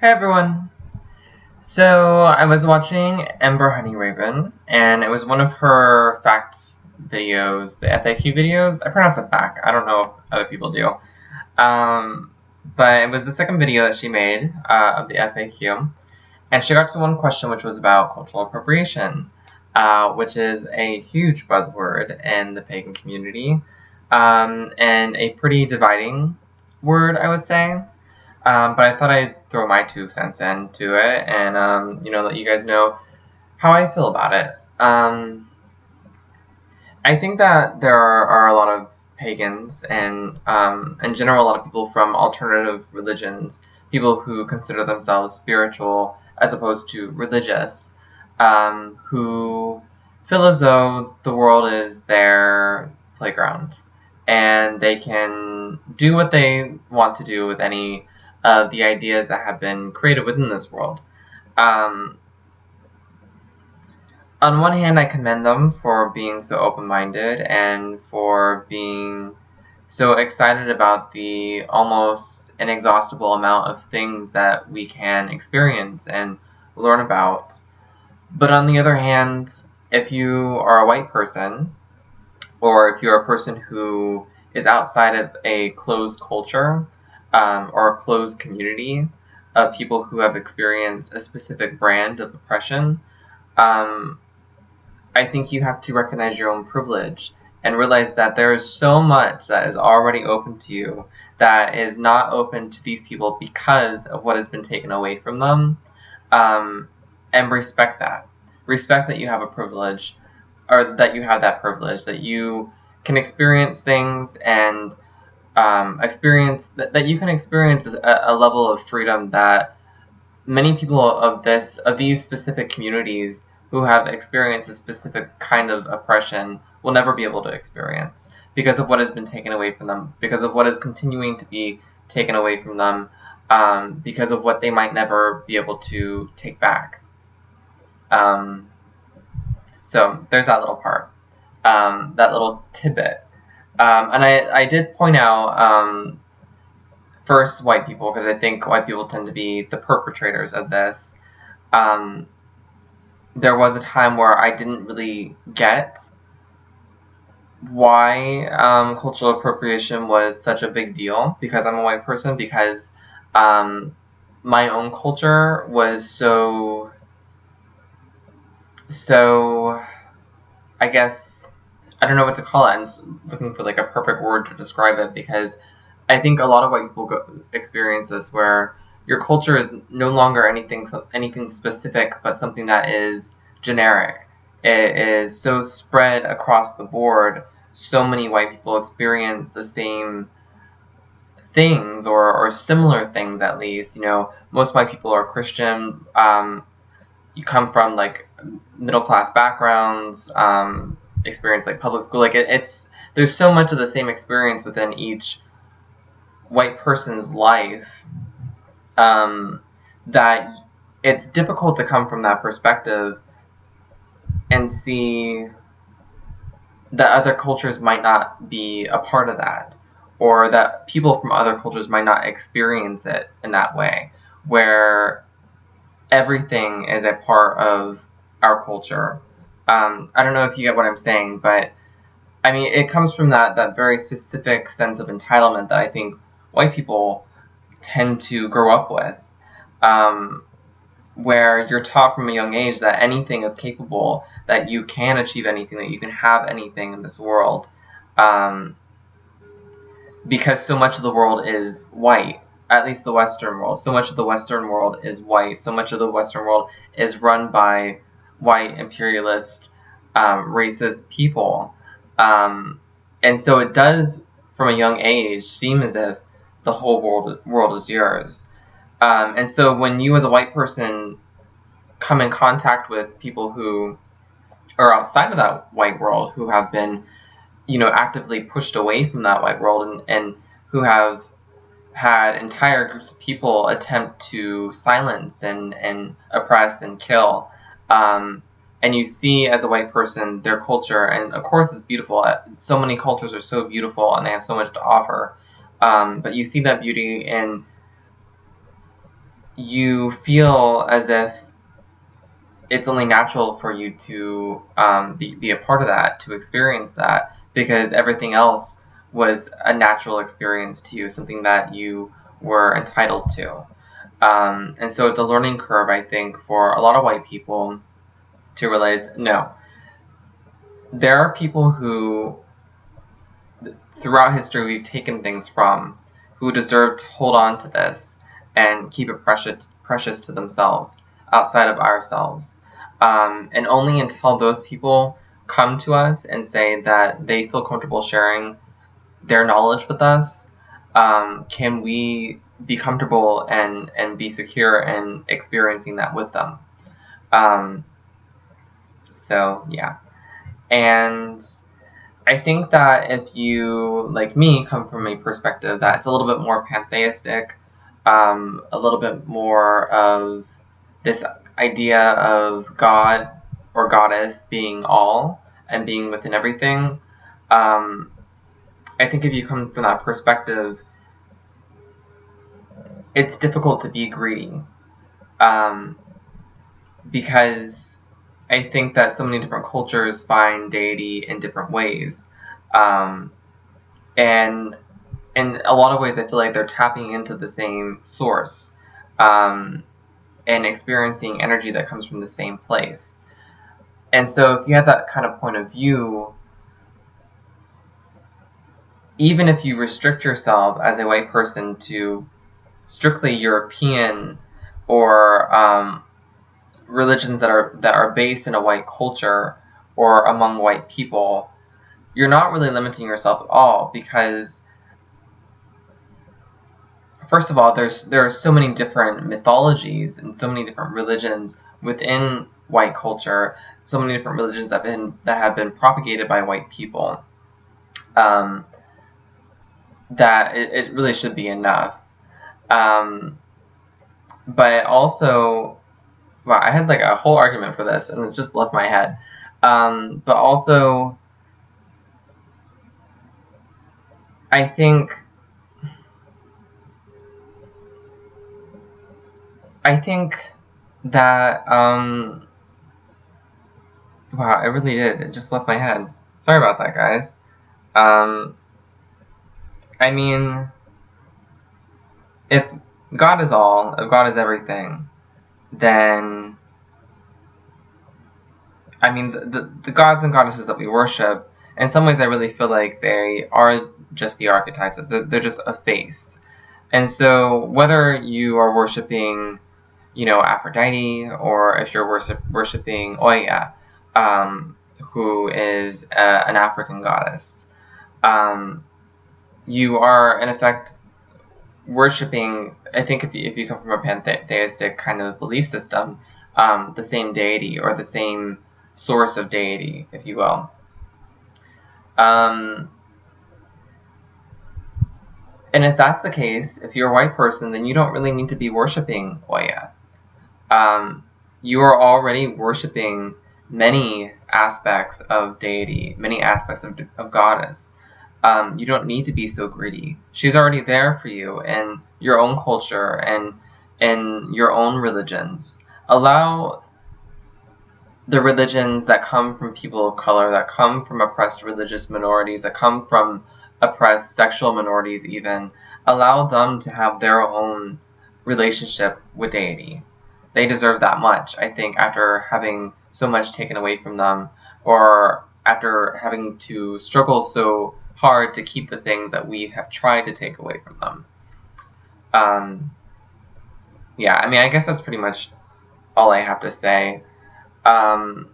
Hey everyone! So I was watching Ember Honey Raven, and it was one of her facts videos, the FAQ videos. I pronounce it back. I don't know if other people do. Um, but it was the second video that she made of the FAQ, and she got to one question which was about cultural appropriation, which is a huge buzzword in the pagan community, and a pretty dividing word, I would say. But I thought I'd throw my 2 cents into it and, let you guys know how I feel about it. I think that there are a lot of pagans and, in general, a lot of people from alternative religions, people who consider themselves spiritual as opposed to religious, who feel as though the world is their playground and they can do what they want to do with any of the ideas that have been created within this world. Um, on one hand, I commend them for being so open-minded and for being so excited about the almost inexhaustible amount of things that we can experience and learn about. But on the other hand, if you are a white person, or if you're a person who is outside of a closed culture or a closed community of people who have experienced a specific brand of oppression, um, I think you have to recognize your own privilege and realize that there is so much that is already open to you that is not open to these people because of what has been taken away from them, and respect that. Respect that you have a privilege, or that you have that privilege, that you can experience things and that you can experience a level of freedom that many people of these specific communities who have experienced a specific kind of oppression will never be able to experience because of what has been taken away from them, because of what is continuing to be taken away from them, because of what they might never be able to take back. So there's that little part, that little tidbit. And I did point out first white people, because I think white people tend to be the perpetrators of this. There was a time where I didn't really get why cultural appropriation was such a big deal, because I'm a white person, because my own culture was so, I guess, I don't know what to call it. I'm looking for like a perfect word to describe it, because I think a lot of white people experience this, where your culture is no longer anything specific, but something that is generic. It is so spread across the board. So many white people experience the same things, or similar things at least. Most white people are Christian. You come from like middle class backgrounds, experience like public school. Like it's there's so much of the same experience within each white person's life, that it's difficult to come from that perspective and see that other cultures might not be a part of that, or that people from other cultures might not experience it in that way, where everything is a part of our culture. I don't know if you get what I'm saying, but I mean, it comes from that very specific sense of entitlement that I think white people tend to grow up with, where you're taught from a young age that anything is capable, that you can achieve anything, that you can have anything in this world, because so much of the world is white, at least the Western world. So much of the Western world is white. So much of the Western world is run by white, imperialist, racist people. And so it does, from a young age, seem as if the whole world is yours. And so when you as a white person come in contact with people who are outside of that white world, who have been, actively pushed away from that white world, and who have had entire groups of people attempt to silence and oppress and kill, and you see as a white person their culture, and of course it's beautiful. So many cultures are so beautiful and they have so much to offer, but you see that beauty in you feel as if it's only natural for you to be a part of that, to experience that, because everything else was a natural experience to you, something that you were entitled to. And so it's a learning curve, I think, for a lot of white people to realize, no, there are people who, throughout history, we've taken things from, who deserve to hold on to this and keep it precious to themselves, outside of ourselves. And only until those people come to us and say that they feel comfortable sharing their knowledge with us, can we be comfortable and be secure in experiencing that with them. So yeah. And I think that if you, like me, come from a perspective that's a little bit more pantheistic, a little bit more of this idea of God or goddess being all and being within everything, I think if you come from that perspective, it's difficult to be greedy, because I think that so many different cultures find deity in different ways, and in a lot of ways I feel like they're tapping into the same source, and experiencing energy that comes from the same place. And so if you have that kind of point of view, even if you restrict yourself as a white person to strictly European or religions that are based in a white culture or among white people, you're not really limiting yourself at all, because first of all, there are so many different mythologies and so many different religions within white culture, so many different religions that have been propagated by white people, that it really should be enough. But also, wow, I had like a whole argument for this and it's just left my head. But also, I think that, wow, it really did. It just left my head. Sorry about that, guys. I mean, if God is all, if God is everything, then, I mean, the gods and goddesses that we worship, in some ways I really feel like they are just the archetypes. They're just a face. And so whether you are worshiping, Aphrodite, or if you're worshiping Oya, who is an African goddess, you are in effect worshiping, I think if you come from a pantheistic kind of belief system, the same deity or the same source of deity, if you will. And if that's the case, if you're a white person, then you don't really need to be worshiping Oya. You are already worshiping many aspects of deity, many aspects of goddess. You don't need to be so greedy. She's already there for you in your own culture and in your own religions. Allow the religions that come from people of color, that come from oppressed religious minorities, that come from oppressed sexual minorities even, allow them to have their own relationship with deity. They deserve that much, I think, after having so much taken away from them, or after having to struggle so hard to keep the things that we have tried to take away from them. Yeah, I mean, I guess that's pretty much all I have to say. I'm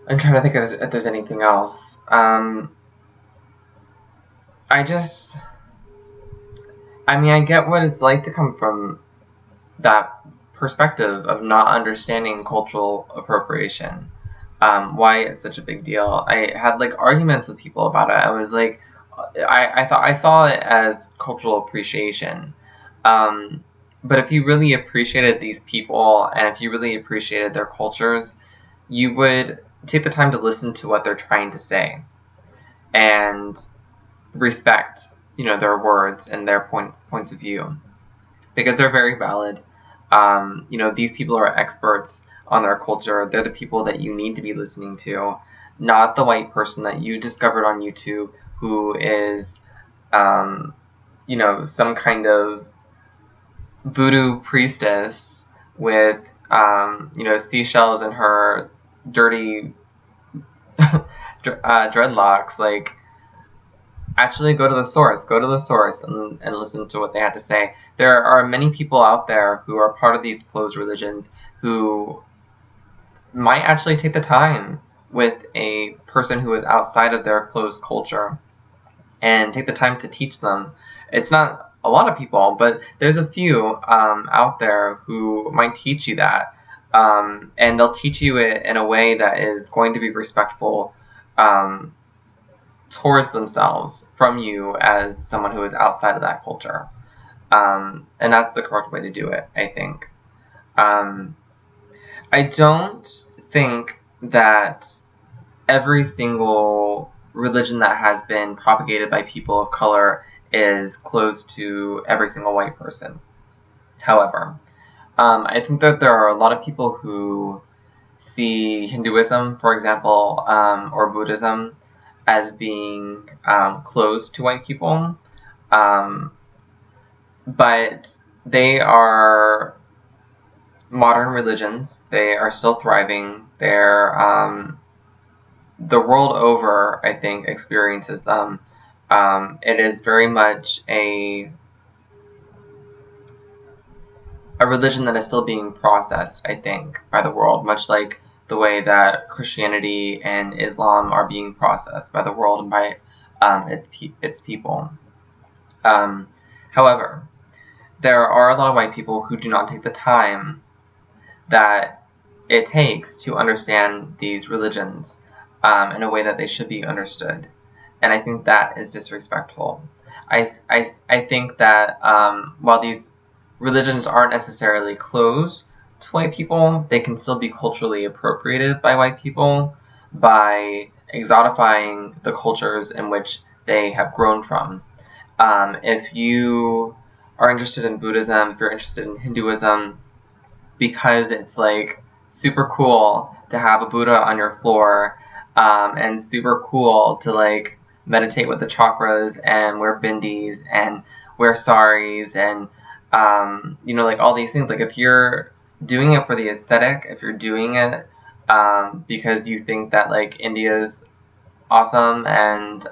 trying to think if there's anything else. I get what it's like to come from that perspective of not understanding cultural appropriation. Why it's such a big deal. I had like arguments with people about it. I was like, I thought I saw it as cultural appreciation. But if you really appreciated these people and if you really appreciated their cultures, you would take the time to listen to what they're trying to say and respect, their words and their points of view. because they're very valid. These people are experts on their culture. They're the people that you need to be listening to, not the white person that you discovered on YouTube who is, some kind of voodoo priestess with, seashells in her dirty dreadlocks. Like, actually go to the source. Go to the source and listen to what they had to say. There are many people out there who are part of these closed religions who might actually take the time with a person who is outside of their closed culture and take the time to teach them. It's not a lot of people, but there's a few out there who might teach you that. And they'll teach you it in a way that is going to be respectful towards themselves from you as someone who is outside of that culture. And that's the correct way to do it, I think. I don't think that every single religion that has been propagated by people of color is closed to every single white person. However, I think that there are a lot of people who see Hinduism, for example, or Buddhism as being closed to white people, but they are modern religions. They are still thriving. They're the world over, I think, experiences them. It is very much a religion that is still being processed, I think, by the world, much like the way that Christianity and Islam are being processed by the world and by its people. However, there are a lot of white people who do not take the time that it takes to understand these religions in a way that they should be understood. And I think that is disrespectful. I think that while these religions aren't necessarily closed to white people, they can still be culturally appropriated by white people by exotifying the cultures in which they have grown from. If you are interested in Buddhism, if you're interested in Hinduism, because it's like super cool to have a Buddha on your floor, and super cool to like meditate with the chakras and wear bindis and wear saris and like all these things. Like, if you're doing it for the aesthetic, if you're doing it because you think that like India's awesome and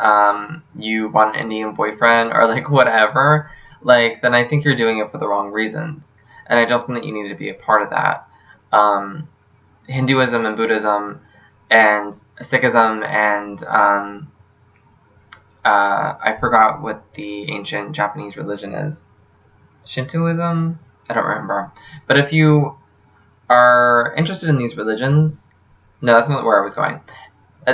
you want an Indian boyfriend or like whatever, like, then I think you're doing it for the wrong reasons. And I don't think that you need to be a part of that. Hinduism and Buddhism and Sikhism and I forgot what the ancient Japanese religion is. Shintoism? I don't remember. But if you are interested in these religions, no, that's not where I was going.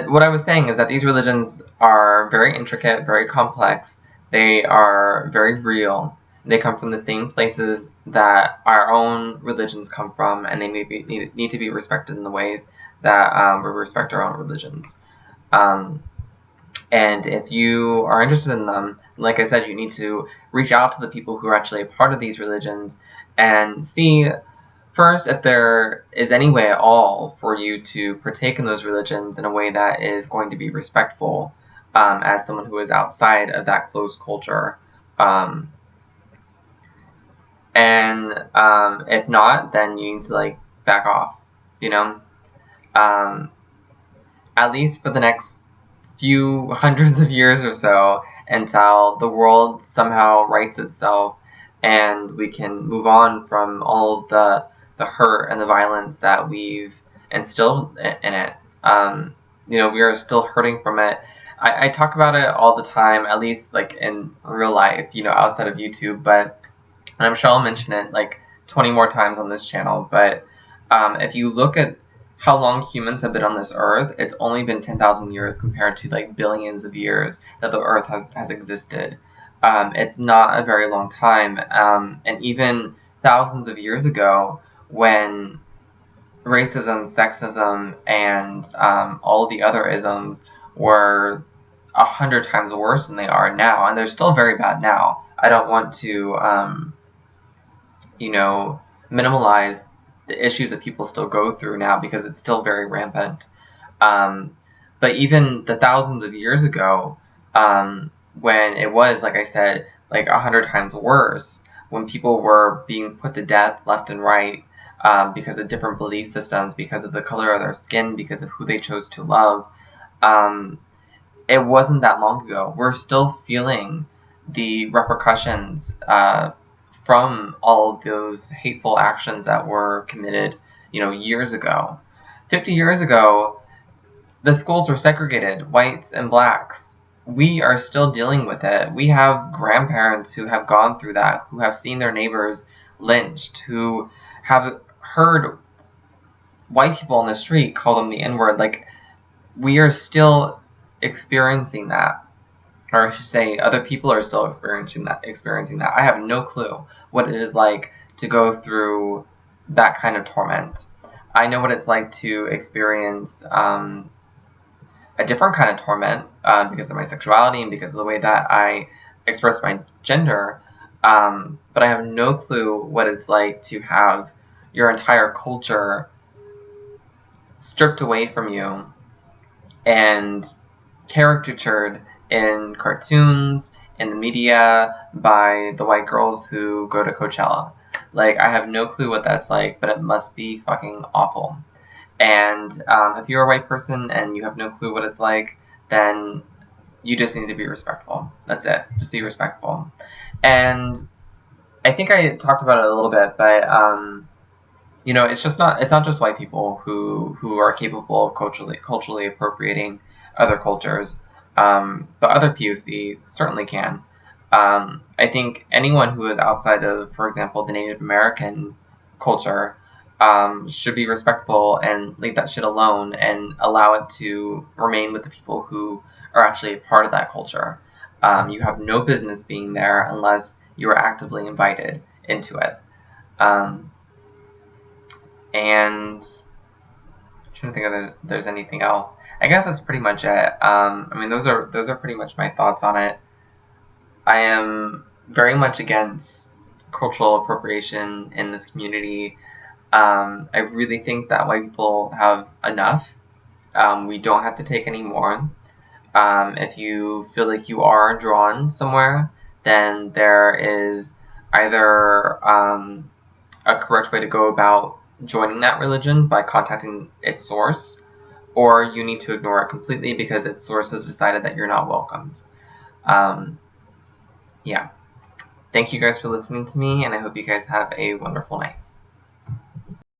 What I was saying is that these religions are very intricate, very complex. They are very real. They come from the same places that our own religions come from, and they need to be respected in the ways that we respect our own religions. And if you are interested in them, like I said, you need to reach out to the people who are actually a part of these religions and see first if there is any way at all for you to partake in those religions in a way that is going to be respectful as someone who is outside of that closed culture. And if not, then you need to like back off, at least for the next few hundreds of years or so, until the world somehow rights itself and we can move on from all the hurt and the violence that we've instilled in it. We are still hurting from it. I talk about it all the time, at least like in real life, outside of YouTube, but I'm sure I'll mention it like 20 more times on this channel. But if you look at how long humans have been on this earth, it's only been 10,000 years compared to like billions of years that the earth has existed. It's not a very long time. And even thousands of years ago, when racism, sexism, and all the other isms were 100 times worse than they are now, and they're still very bad now. I don't want to minimalize the issues that people still go through now because it's still very rampant. But even the thousands of years ago, when it was, like I said, like 100 times worse, when people were being put to death left and right because of different belief systems, because of the color of their skin, because of who they chose to love, it wasn't that long ago. We're still feeling the repercussions from all of those hateful actions that were committed, years ago. 50 years ago, the schools were segregated, whites and blacks. We are still dealing with it. We have grandparents who have gone through that, who have seen their neighbors lynched, who have heard white people on the street call them the N-word. Like, we are still experiencing that. Or I should say, other people are still experiencing that. I have no clue what it is like to go through that kind of torment. I know what it's like to experience a different kind of torment because of my sexuality and because of the way that I express my gender. But I have no clue what it's like to have your entire culture stripped away from you and caricatured in cartoons, in the media, by the white girls who go to Coachella. Like, I have no clue what that's like, but it must be fucking awful. And if you're a white person and you have no clue what it's like, then you just need to be respectful. That's it. Just be respectful. And I think I talked about it a little bit, but it's not just white people who are capable of culturally appropriating other cultures, but other POC certainly can. I think anyone who is outside of, for example, the Native American culture should be respectful and leave that shit alone and allow it to remain with the people who are actually a part of that culture. You have no business being there unless you are actively invited into it. And I'm trying to think if there's anything else. I guess that's pretty much it. Those are pretty much my thoughts on it. I am very much against cultural appropriation in this community. I really think that white people have enough. We don't have to take any more. If you feel like you are drawn somewhere, then there is either a correct way to go about joining that religion by contacting its source, or you need to ignore it completely because its source has decided that you're not welcomed. Yeah. Thank you guys for listening to me, and I hope you guys have a wonderful night.